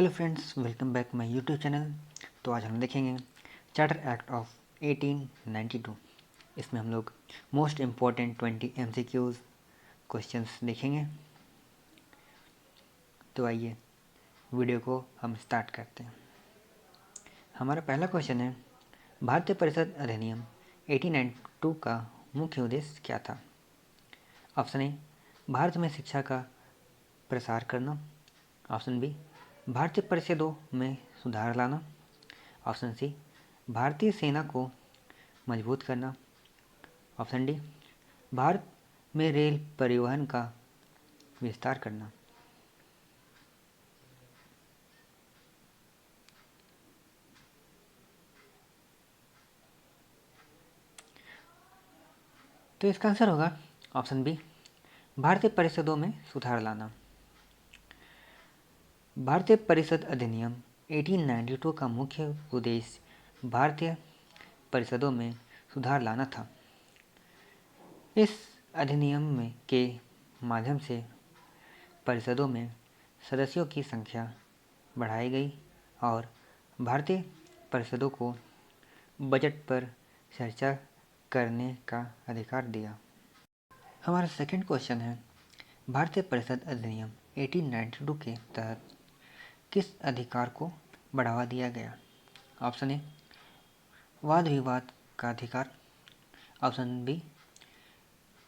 Hello friends, welcome back my YouTube channel. तो आज हम देखेंगे चार्टर एक्ट ऑफ 1892। इसमें हम लोग मोस्ट इम्पॉर्टेंट 20 MCQs क्वेश्चंस देखेंगे। तो आइए वीडियो को हम स्टार्ट करते हैं। हमारा पहला क्वेश्चन है, भारतीय परिषद अधिनियम 1892 का मुख्य उद्देश्य क्या था? ऑप्शन ए, भारत में शिक्षा का प्रसार करना। ऑप्शन बी, भारतीय परिषदों में सुधार लाना। ऑप्शन सी, भारतीय सेना को मजबूत करना। ऑप्शन डी, भारत में रेल परिवहन का विस्तार करना। तो इसका आंसर होगा ऑप्शन बी, भारतीय परिषदों में सुधार लाना। भारतीय परिषद अधिनियम 1892 का मुख्य उद्देश्य भारतीय परिषदों में सुधार लाना था। इस अधिनियम में के माध्यम से परिषदों में सदस्यों की संख्या बढ़ाई गई और भारतीय परिषदों को बजट पर चर्चा करने का अधिकार दिया। हमारा सेकंड क्वेश्चन है, भारतीय परिषद अधिनियम 1892 के तहत किस अधिकार को बढ़ावा दिया गया? ऑप्शन ए, वाद विवाद का अधिकार। ऑप्शन बी,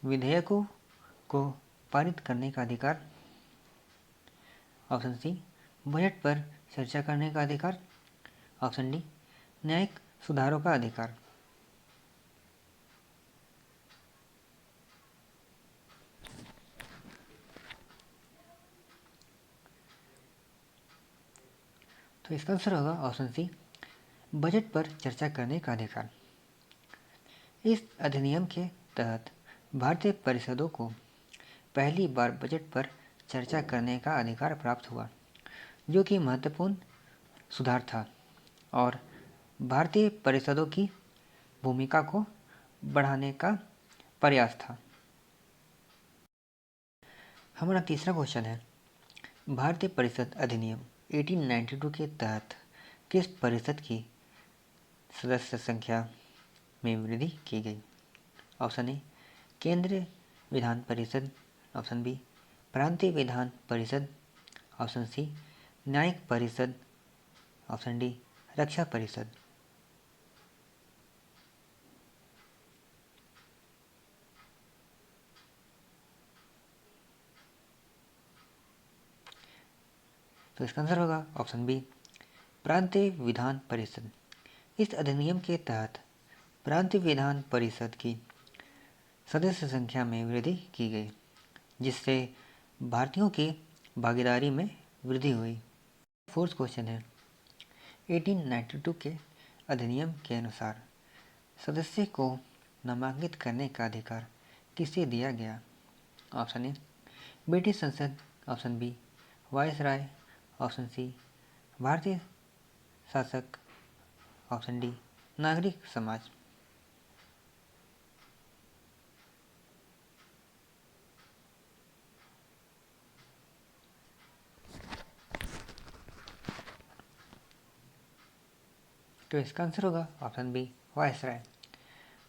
विधेयकों को पारित करने का अधिकार। ऑप्शन सी, बजट पर चर्चा करने का अधिकार। ऑप्शन डी, न्यायिक सुधारों का अधिकार। तो इसका आंसर होगा ऑप्शन सी, बजट पर चर्चा करने का अधिकार। इस अधिनियम के तहत भारतीय परिषदों को पहली बार बजट पर चर्चा करने का अधिकार प्राप्त हुआ, जो कि महत्वपूर्ण सुधार था और भारतीय परिषदों की भूमिका को बढ़ाने का प्रयास था। हमारा तीसरा क्वेश्चन है, भारतीय परिषद अधिनियम 1892 के तहत किस परिषद की सदस्य संख्या में वृद्धि की गई? ऑप्शन ए, केंद्रीय विधान परिषद। ऑप्शन बी, प्रांतीय विधान परिषद। ऑप्शन सी, न्यायिक परिषद। ऑप्शन डी, रक्षा परिषद। तो इसका आंसर होगा ऑप्शन बी, प्रांतीय विधान परिषद। इस अधिनियम के तहत प्रांतीय विधान परिषद की सदस्य संख्या में वृद्धि की गई, जिससे भारतीयों की भागीदारी में वृद्धि हुई। फोर्थ क्वेश्चन है, 1892 के अधिनियम के अनुसार सदस्य को नामांकित करने का अधिकार किसे दिया गया? ऑप्शन ए, ब्रिटिश संसद। Option B, viceroy. Option C, भारतीय शासक। ऑप्शन डी, नागरिक समाज। तो इसका आंसर होगा ऑप्शन बी, वायसराय।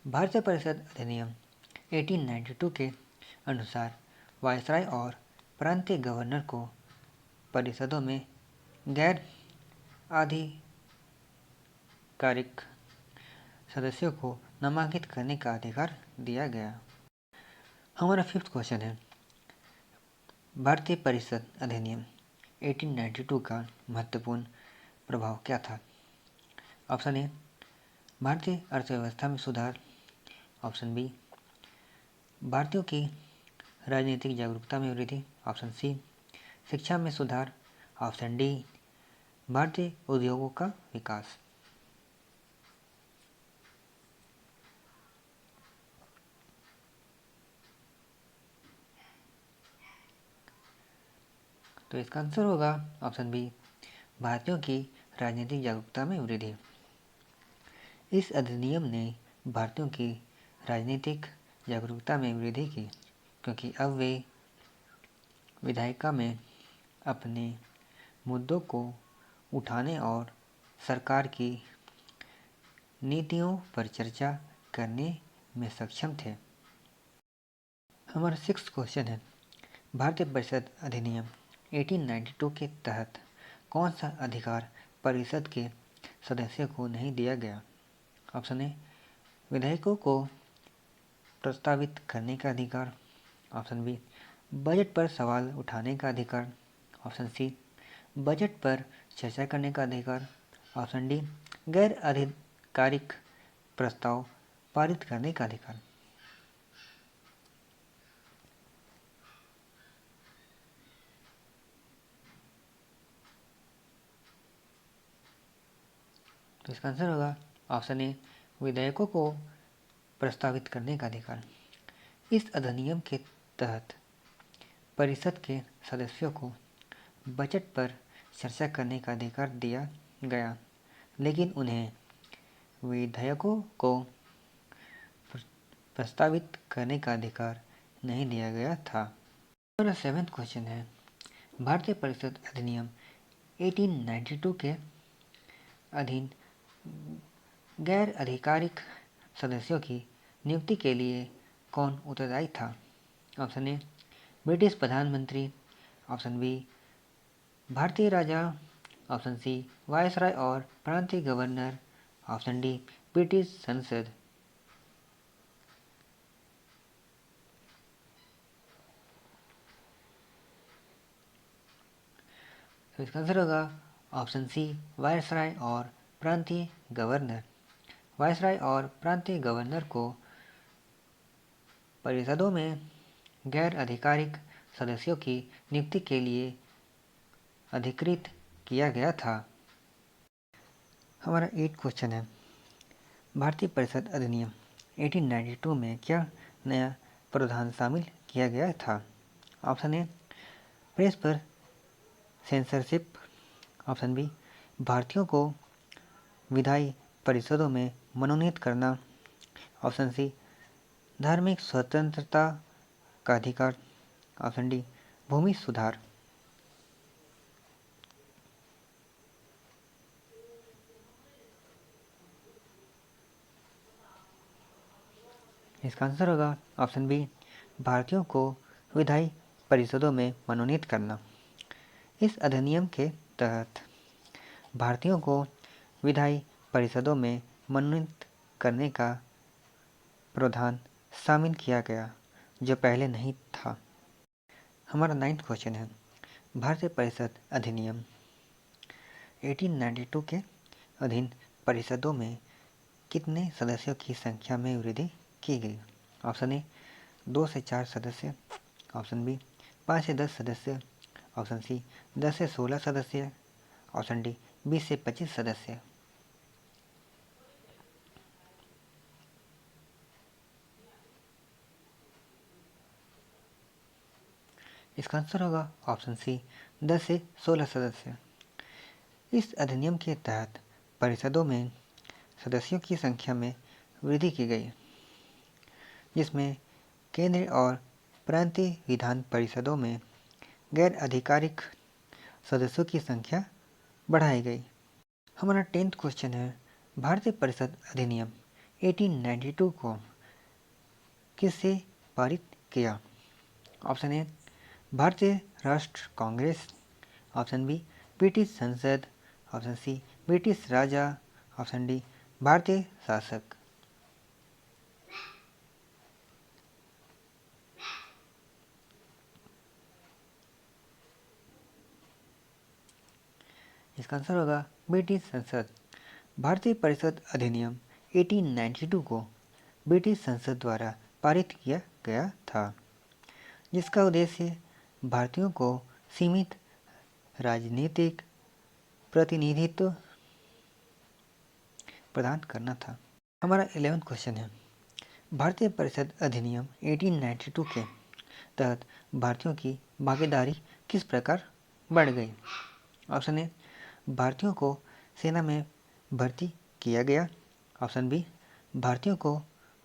भारतीय परिषद अधिनियम 1892 के अनुसार वायसराय और प्रांतीय गवर्नर को परिषदों में गैर आधिकारिक सदस्यों को नामांकित करने का अधिकार दिया गया। हमारा फिफ्थ क्वेश्चन है, भारतीय परिषद अधिनियम 1892 का महत्वपूर्ण प्रभाव क्या था? ऑप्शन ए, भारतीय अर्थव्यवस्था में सुधार। ऑप्शन बी, भारतीयों की राजनीतिक जागरूकता में वृद्धि। ऑप्शन सी, शिक्षा में सुधार। ऑप्शन डी, भारतीय उद्योगों का विकास। तो इसका आंसर होगा ऑप्शन बी, भारतीयों की राजनीतिक जागरूकता में वृद्धि। इस अधिनियम ने भारतीयों की राजनीतिक जागरूकता में वृद्धि की, क्योंकि अब वे विधायिका में अपने मुद्दों को उठाने और सरकार की नीतियों पर चर्चा करने में सक्षम थे। हमारा 6th क्वेश्चन है, भारतीय परिषद अधिनियम 1892 के तहत कौन सा अधिकार परिषद के सदस्यों को नहीं दिया गया? ऑप्शन ए, विधेयकों को प्रस्तावित करने का अधिकार। ऑप्शन बी, बजट पर सवाल उठाने का अधिकार। ऑप्शन सी, बजट पर चर्चा करने का अधिकार। ऑप्शन डी, गैर आधिकारिक प्रस्ताव पारित करने का अधिकार। तो इसका आंसर होगा ऑप्शन ए, विधेयकों को प्रस्तावित करने का अधिकार। इस अधिनियम के तहत परिषद के सदस्यों को बजट पर चर्चा करने का अधिकार दिया गया, लेकिन उन्हें विधेयकों को प्रस्तावित करने का अधिकार नहीं दिया गया था। हमारा 7th क्वेश्चन है, भारतीय परिषद अधिनियम 1892 के अधीन गैर आधिकारिक सदस्यों की नियुक्ति के लिए कौन उत्तरदायी था? ऑप्शन ए, ब्रिटिश प्रधानमंत्री। ऑप्शन बी, भारतीय राजा। ऑप्शन सी, वायसराय और प्रांतीय गवर्नर। ऑप्शन डी, ब्रिटिश संसद। तो इसका आंसर होगा ऑप्शन सी, वायसराय और प्रांतीय गवर्नर। वायसराय और प्रांतीय गवर्नर को परिषदों में गैर आधिकारिक सदस्यों की नियुक्ति के लिए अधिकृत किया गया था। हमारा 8th क्वेश्चन है, भारतीय परिषद अधिनियम 1892 में क्या नया प्रावधान शामिल किया गया था? ऑप्शन ए, प्रेस पर सेंसरशिप। ऑप्शन बी, भारतीयों को विधायी परिषदों में मनोनीत करना। ऑप्शन सी, धार्मिक स्वतंत्रता का अधिकार। ऑप्शन डी, भूमि सुधार। इसका आंसर होगा ऑप्शन बी, भारतीयों को विधायी परिषदों में मनोनीत करना। इस अधिनियम के तहत भारतीयों को विधायी परिषदों में मनोनीत करने का प्रावधान शामिल किया गया, जो पहले नहीं था। हमारा 9th क्वेश्चन है, भारतीय परिषद अधिनियम 1892 के अधीन परिषदों में कितने सदस्यों की संख्या में वृद्धि की गई? ऑप्शन ए, 2 से 4 सदस्य। ऑप्शन बी, 5 से 10 सदस्य। ऑप्शन सी, 10 से 16 सदस्य। ऑप्शन डी, 20 से 25 सदस्य। इसका आंसर होगा ऑप्शन सी, 10 से 16 सदस्य। इस अधिनियम के तहत परिषदों में सदस्यों की संख्या में वृद्धि की गई, जिसमें केंद्रीय और प्रांतीय विधान परिषदों में गैर आधिकारिक सदस्यों की संख्या बढ़ाई गई। हमारा 10th क्वेश्चन है, भारतीय परिषद अधिनियम 1892 को किससे पारित किया? ऑप्शन ए, भारतीय राष्ट्र कांग्रेस। ऑप्शन बी, ब्रिटिश संसद। ऑप्शन सी, ब्रिटिश राजा। ऑप्शन डी, भारतीय शासक। इसका आंसर होगा ब्रिटिश संसद। भारतीय परिषद अधिनियम 1892 को ब्रिटिश संसद द्वारा पारित किया गया था, जिसका उद्देश्य भारतीयों को सीमित राजनीतिक प्रतिनिधित्व प्रदान करना था। हमारा 11th क्वेश्चन है, भारतीय परिषद अधिनियम 1892 के तहत भारतीयों की भागीदारी किस प्रकार बढ़ गई? ऑप्शन ए, भारतीयों को सेना में भर्ती किया गया। ऑप्शन बी, भारतीयों को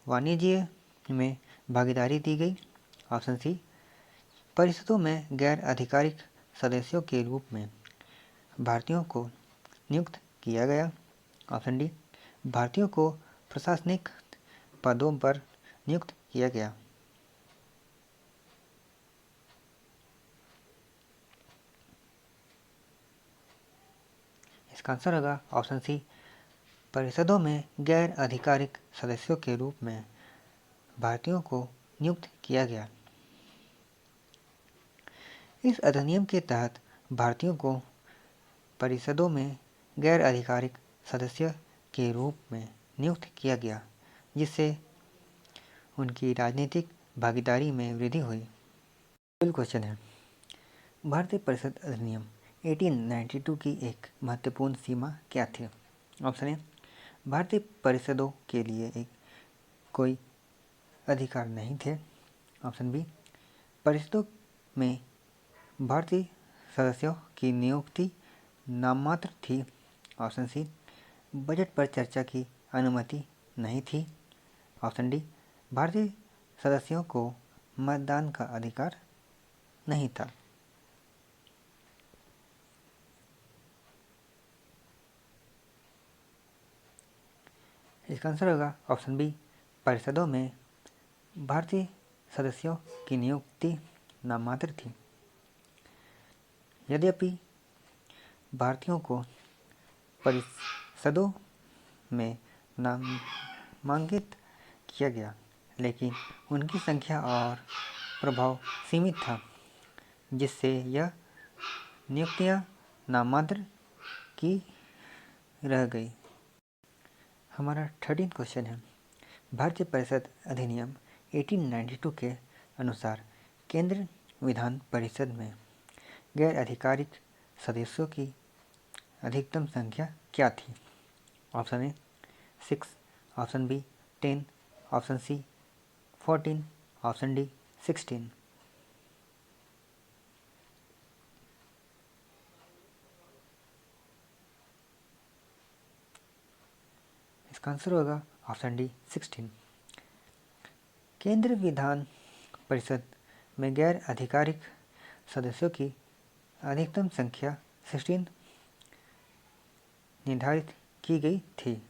वाणिज्य में भागीदारी दी गई। ऑप्शन सी, परिषदों में गैर आधिकारिक सदस्यों के रूप में भारतीयों को नियुक्त किया गया। ऑप्शन डी, भारतीयों को प्रशासनिक पदों पर नियुक्त किया गया। इसका आंसर होगा ऑप्शन सी, परिषदों में गैर आधिकारिक सदस्यों के रूप में भारतीयों को नियुक्त किया गया। इस अधिनियम के तहत भारतीयों को परिषदों में गैर आधिकारिक सदस्य के रूप में नियुक्त किया गया, जिससे उनकी राजनीतिक भागीदारी में वृद्धि हुई। अगला क्वेश्चन है, भारतीय परिषद अधिनियम 1892 की एक महत्वपूर्ण सीमा क्या थी? ऑप्शन ए, भारतीय परिषदों के लिए एक कोई अधिकार नहीं थे। ऑप्शन बी, परिषदों में भारतीय सदस्यों की नियुक्ति नाममात्र थी। ऑप्शन सी, बजट पर चर्चा की अनुमति नहीं थी। ऑप्शन डी, भारतीय सदस्यों को मतदान का अधिकार नहीं था। इसका आंसर होगा ऑप्शन बी, परिषदों में भारतीय सदस्यों की नियुक्ति नाममात्र थी। यद्यपि भारतीयों को परिषदों में नामांकित किया गया, लेकिन उनकी संख्या और प्रभाव सीमित था, जिससे यह नियुक्तियां नाममात्र की रह गई। हमारा 13 क्वेश्चन है, भारतीय परिषद अधिनियम 1892 के अनुसार केंद्र विधान परिषद में गैर आधिकारिक सदस्यों की अधिकतम संख्या क्या थी? Option A 6, option B 10, option C 14, option D 16। इसका आंसर होगा ऑप्शन डी 16। केंद्र विधान परिषद में गैर आधिकारिक सदस्यों की अधिकतम संख्या 16 निर्धारित की गई थी,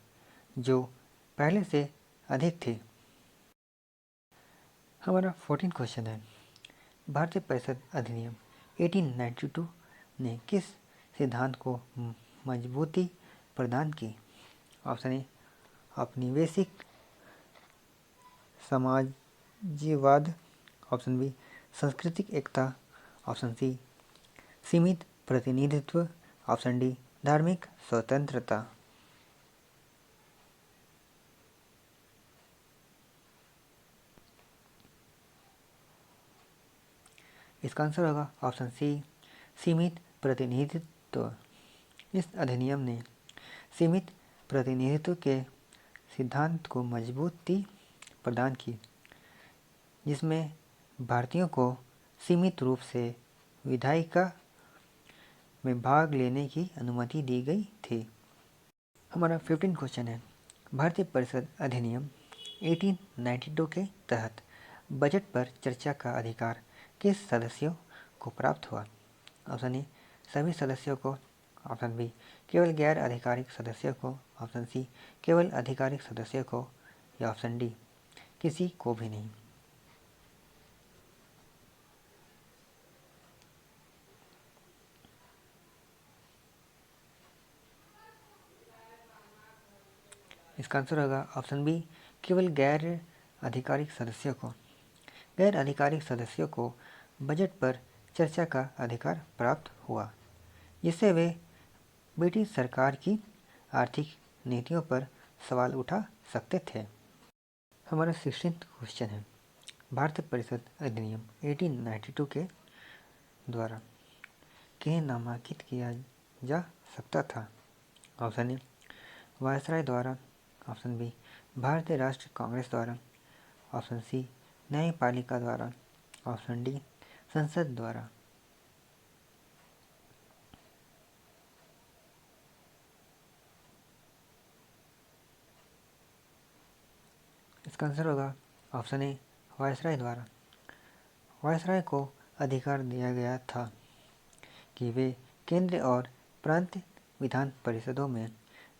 जो पहले से अधिक थी। हमारा 14 क्वेश्चन है, भारतीय परिषद अधिनियम 1892 ने किस सिद्धांत को मजबूती प्रदान की? ऑप्शन ए, औपनिवेशिक समाजवाद। ऑप्शन बी, सांस्कृतिक एकता। ऑप्शन सी, सीमित प्रतिनिधित्व। ऑप्शन डी, धार्मिक स्वतंत्रता। इसका आंसर होगा ऑप्शन सी, सीमित प्रतिनिधित्व। इस अधिनियम ने सीमित प्रतिनिधित्व के सिद्धांत को मजबूती प्रदान की, जिसमें भारतीयों को सीमित रूप से विधायिका में भाग लेने की अनुमति दी गई थी। हमारा 15 क्वेश्चन है, भारतीय परिषद अधिनियम 1892 के तहत बजट पर चर्चा का अधिकार किस सदस्यों को प्राप्त हुआ? ऑप्शन ए, सभी सदस्यों को। ऑप्शन बी, केवल गैर आधिकारिक सदस्यों को। ऑप्शन सी, केवल आधिकारिक सदस्यों को। या ऑप्शन डी, किसी को भी नहीं। इसका आंसर होगा ऑप्शन बी, केवल गैर आधिकारिक सदस्यों को। गैर आधिकारिक सदस्यों को बजट पर चर्चा का अधिकार प्राप्त हुआ, जिससे वे ब्रिटिश सरकार की आर्थिक नीतियों पर सवाल उठा सकते थे। हमारा 16 क्वेश्चन है, भारतीय परिषद अधिनियम 1892 के द्वारा किन्हें नामांकित किया जा सकता था? ऑप्शन ए, वायसराय द्वारा। ऑप्शन बी, भारतीय राष्ट्रीय कांग्रेस द्वारा। ऑप्शन सी, न्यायपालिका द्वारा। ऑप्शन डी, संसद द्वारा। इसका आंसर होगा ऑप्शन ए, वायसराय द्वारा। वायसराय को अधिकार दिया गया था कि वे केंद्र और प्रांत विधान परिषदों में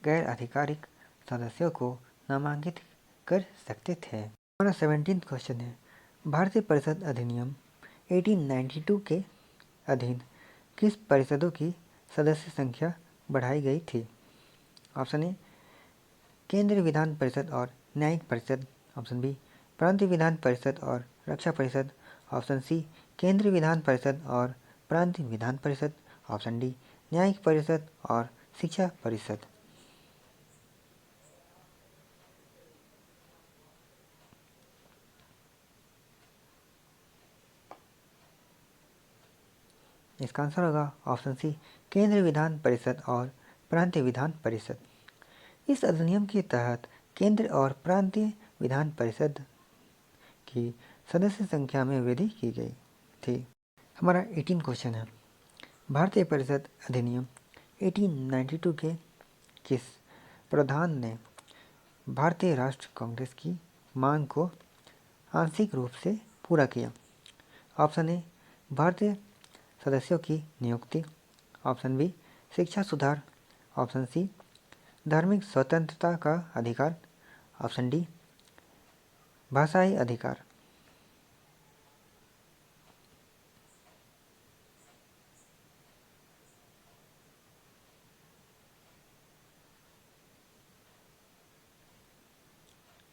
गैर आधिकारिक सदस्यों को नामांकित कर सकते थे। हमारा 17th क्वेश्चन है, भारतीय परिषद अधिनियम 1892 के अधीन किस परिषदों की सदस्य संख्या बढ़ाई गई थी? ऑप्शन ए केंद्रीय विधान परिषद और न्यायिक परिषद, ऑप्शन बी प्रांतीय विधान परिषद और रक्षा परिषद, ऑप्शन सी केंद्रीय विधान परिषद और प्रांतीय विधान परिषद, ऑप्शन डी न्यायिक परिषद और शिक्षा परिषद। इसका आंसर होगा ऑप्शन सी केंद्रीय विधान परिषद और प्रांतीय विधान परिषद। इस अधिनियम के तहत केंद्र और प्रांतीय विधान परिषद की सदस्य संख्या में वृद्धि की गई थी। हमारा 18 क्वेश्चन है, भारतीय परिषद अधिनियम 1892 के किस प्रधान ने भारतीय राष्ट्र कांग्रेस की मांग को आंशिक रूप से पूरा किया? ऑप्शन ए भारतीय सदस्यों की नियुक्ति, ऑप्शन बी शिक्षा सुधार, ऑप्शन सी धार्मिक स्वतंत्रता का अधिकार, ऑप्शन डी भाषाई अधिकार।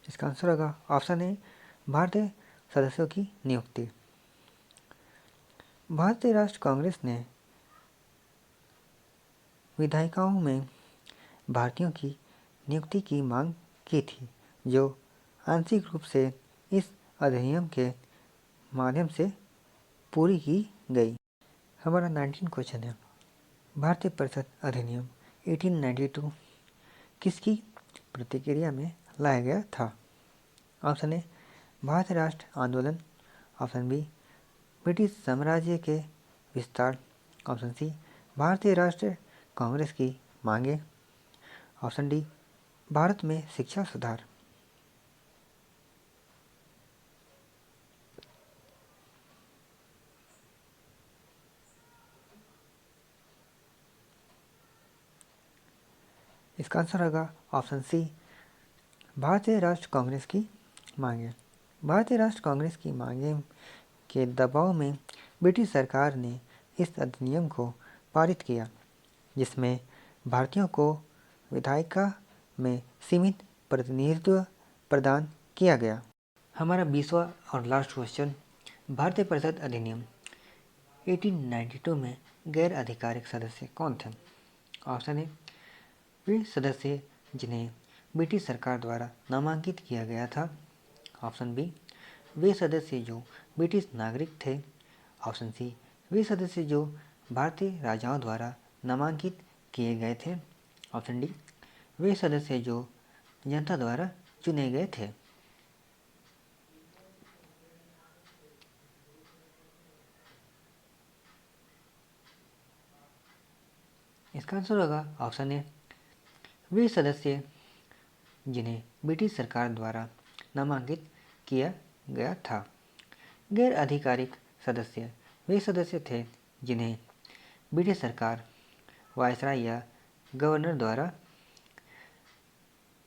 इसका आंसर होगा ऑप्शन ए भारतीय सदस्यों की नियुक्ति। भारतीय राष्ट्र कांग्रेस ने विधायिकाओं में भारतीयों की नियुक्ति की मांग की थी, जो आंशिक रूप से इस अधिनियम के माध्यम से पूरी की गई। हमारा 19 क्वेश्चन है, भारतीय परिषद अधिनियम 1892 किसकी प्रतिक्रिया में लाया गया था? ऑप्शन ए भारतीय राष्ट्र आंदोलन, ऑप्शन बी ब्रिटिश साम्राज्य के विस्तार, ऑप्शन सी भारतीय राष्ट्र कांग्रेस की मांगे, ऑप्शन डी भारत में शिक्षा सुधार। इसका आंसर होगा ऑप्शन सी भारतीय राष्ट्र कांग्रेस की मांगे। भारतीय राष्ट्र कांग्रेस की मांगे के दबाव में ब्रिटिश सरकार ने इस अधिनियम को पारित किया, जिसमें भारतीयों को विधायिका में सीमित प्रतिनिधित्व प्रदान किया गया। हमारा 20वां और लास्ट क्वेश्चन, भारतीय परिषद अधिनियम 1892 में गैर आधिकारिक सदस्य कौन थे? ऑप्शन ए वे सदस्य जिन्हें ब्रिटिश सरकार द्वारा नामांकित किया गया था, ऑप्शन बी वे सदस्य जो ब्रिटिश नागरिक थे, ऑप्शन सी वे सदस्य जो भारतीय राजाओं द्वारा नामांकित किए गए थे, ऑप्शन डी वे सदस्य जो जनता द्वारा चुने गए थे। इसका आंसर होगा ऑप्शन ए वे सदस्य जिन्हें ब्रिटिश सरकार द्वारा नामांकित किया गया था। गैर आधिकारिक सदस्य वे सदस्य थे जिन्हें ब्रिटिश सरकार, वायसराय या गवर्नर द्वारा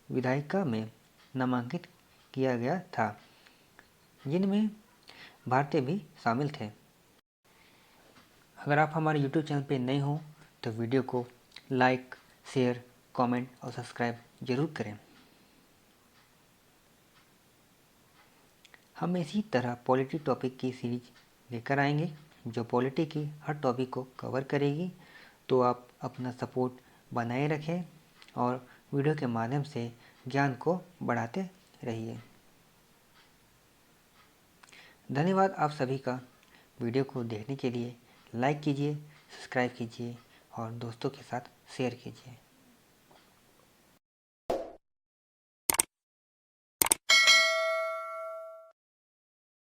विधायिका में नामांकित किया गया था, जिनमें भारतीय भी शामिल थे। अगर आप हमारे YouTube चैनल पर नए हो तो वीडियो को लाइक, शेयर, कमेंट और सब्सक्राइब जरूर करें। हम इसी तरह पॉलिटी टॉपिक की सीरीज लेकर आएंगे, जो पॉलिटी की हर टॉपिक को कवर करेगी। तो आप अपना सपोर्ट बनाए रखें और वीडियो के माध्यम से ज्ञान को बढ़ाते रहिए। धन्यवाद आप सभी का वीडियो को देखने के लिए। लाइक कीजिए, सब्सक्राइब कीजिए और दोस्तों के साथ शेयर कीजिए।